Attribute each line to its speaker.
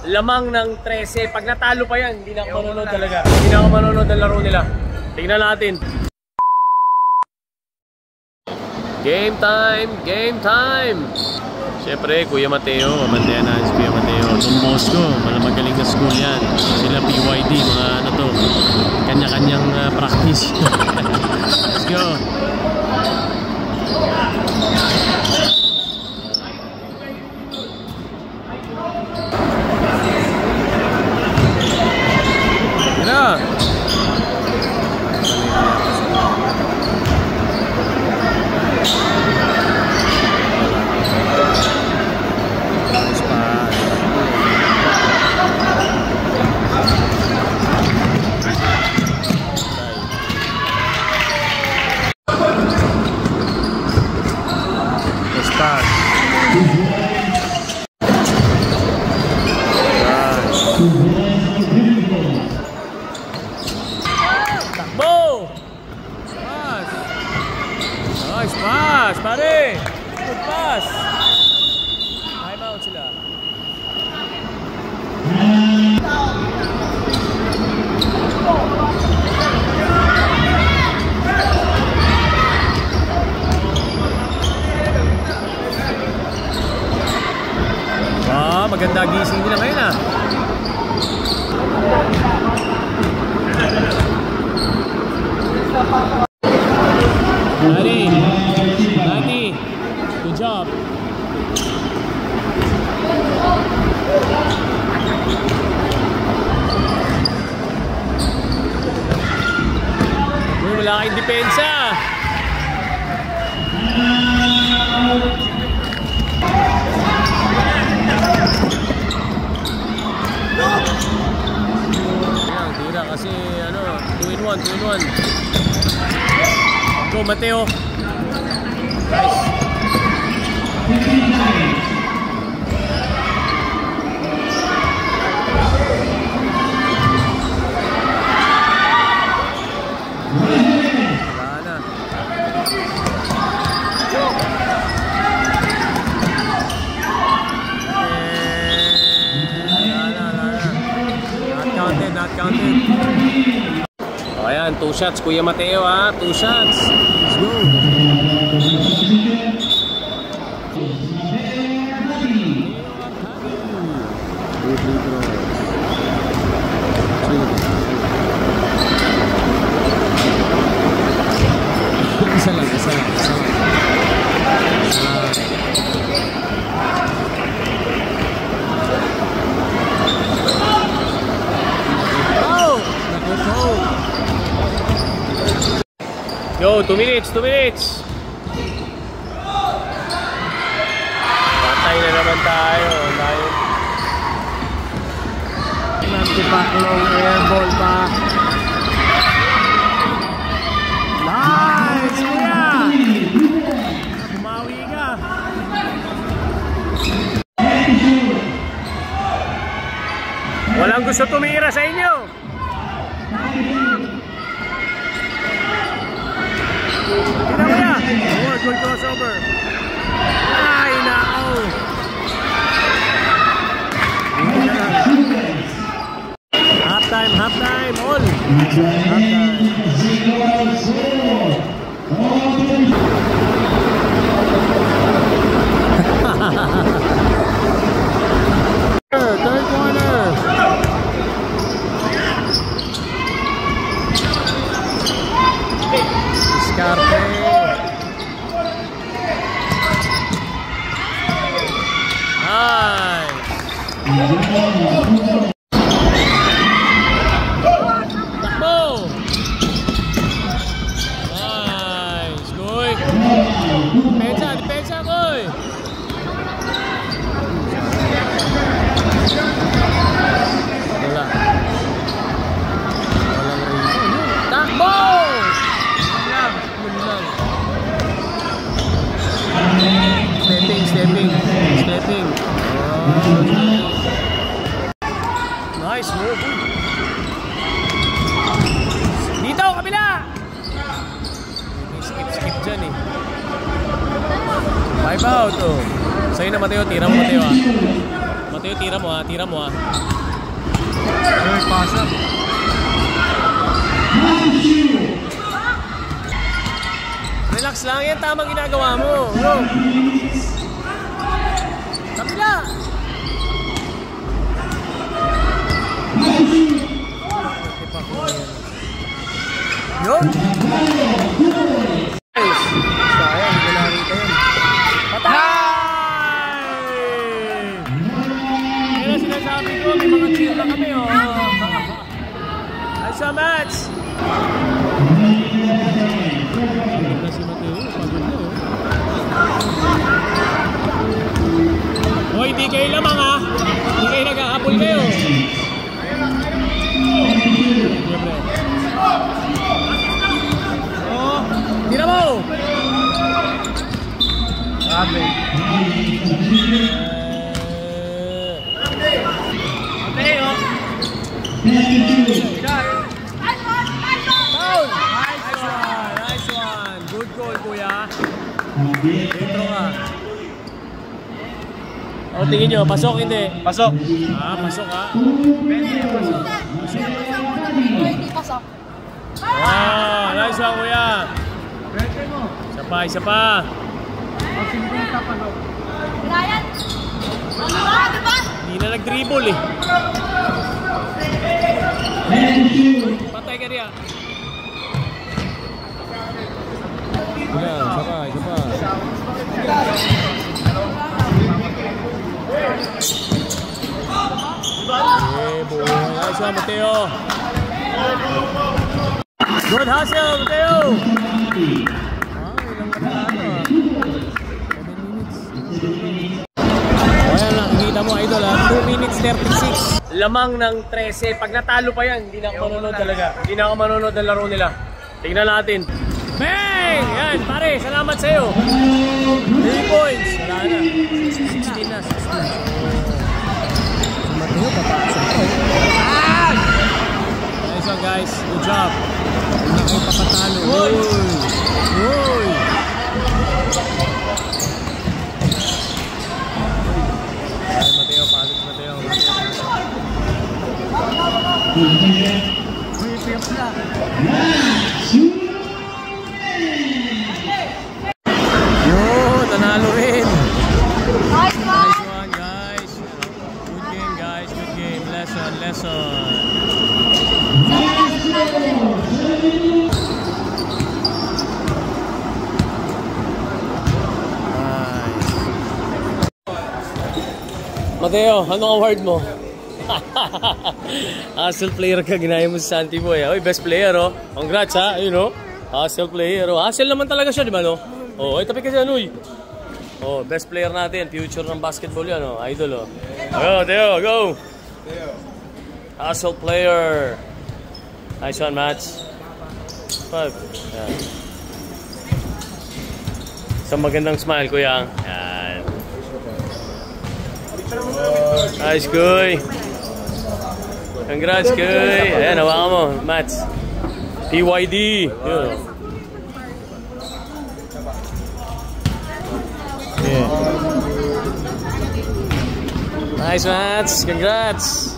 Speaker 1: lamang ng 13. Pag natalo pa yan, hindi na ako manonood talaga. Hindi na ako manonood ng laro nila. Tingnan natin. Game time! Game time! Siyempre, Kuya Mateo, Mantea na si Kuya Mateo. Itong boss ko, magaling na school yan. Sila PYD, mga ano to, kanya-kanyang practice. Let's go! Yan! Takbo! Pass! Nice pass, pare! Good pass! Time out sila. Maganda gising nila ngayon ah. Daddy, good job. Wala kayong depensa. Tira kasi ano, 2-in-1. Go Mateo. Nice. Not counted. Oh, ayan, 2 shots Kuya Mateo ha, 2 shots. Let's go. Isa lang. Yo, 2 minutes. Patay na naman tayo. Nantipaklong airball pa. Nice, kuya! Bumawi ka. Walang gusto tumira sa inyo. Tignan mo yan! Good crossover! Ay, nao! Half time, all! Half time! Third corner! Scarpe. Nice. Takbo. Nice. Goy. Depensa, goy. Wala. Takbo. Stepping. Oh. Nice move. Dito, kabila. Skip dyan eh. 5 out oh. Sa'yo na Mateo, tira mo Mateo ah. Mateo, tira mo ha. Tira mo ha.
Speaker 2: Ay, pasa.
Speaker 1: Relax lang. Yan tamang ginagawa mo. Go. Kapila. Yun.
Speaker 2: Sayang, hindi na rito yun.
Speaker 1: Kaya sinasabi ko, may mga cheer na kami, oh. Nice match. Ganda si Mateo, pagod na, oh. Hoy, di kayo lamang, ha. Di kayo nagkakapul kayo. Siyempre. Oh, tira mo.
Speaker 2: Grabe.
Speaker 1: Okay, oh. Foul. Nice one. Good goal, kuya. Dentro ka. O, tingin nyo, pasok, hindi?
Speaker 2: Pasok.
Speaker 1: Pasok ha.
Speaker 3: Pasok.
Speaker 1: Wow, nice one, kuya. Isa pa, isa pa.
Speaker 3: Ryan! Diba?
Speaker 1: Hindi na nag-dribble eh. Patay ka riya. Wala, isa pa, isa pa. Boy. Nice one, Mateo. Good hustle, Mateo. Ilang katalano 7 minutes. Ayan lang, nakikita mo idol ha. 2 minutes 36. Lamang ng 13. Pag natalo pa yan, hindi na ako manonood talaga. Hindi na ako manonood ng laro nila. Tingnan natin. Bang! Yan, pare, salamat sa'yo. 3 points. Wala na. 16 na. 16.
Speaker 2: Mateo, papasok ko.
Speaker 1: Nice one, guys. Good job.
Speaker 2: Hindi na kayo papatalo.
Speaker 1: Uy! Uy! Ay, Mateo, pagod Mateo.
Speaker 2: Uy, piyap na.
Speaker 1: Yun, nanalo rin.
Speaker 3: Nice one!
Speaker 1: Nice one, guys. Good game, guys. Good game. Lesson, lesson. Mateo, anong award mo? Hustle player ka, ginaya mo si Santi Boy. Oy, best player, oh. Congrats, ha. Ayun, oh. Hustle player, oh. Hustle naman talaga siya, di ba, no? Oh, ay, tapi ka dyan, uy. Oh, best player natin. Future ng basketball yan, oh. Idol, oh. Go, Teo, go. Hustle player. Nice one, Mats. 5. Yan. Isang magandang smile, kuya. Yan. Nice, Kuy. Congrats, Kuy. Ayan, hawakan mo, Mats. PYD. Yun. Yeah. Nice, Mats. Congrats.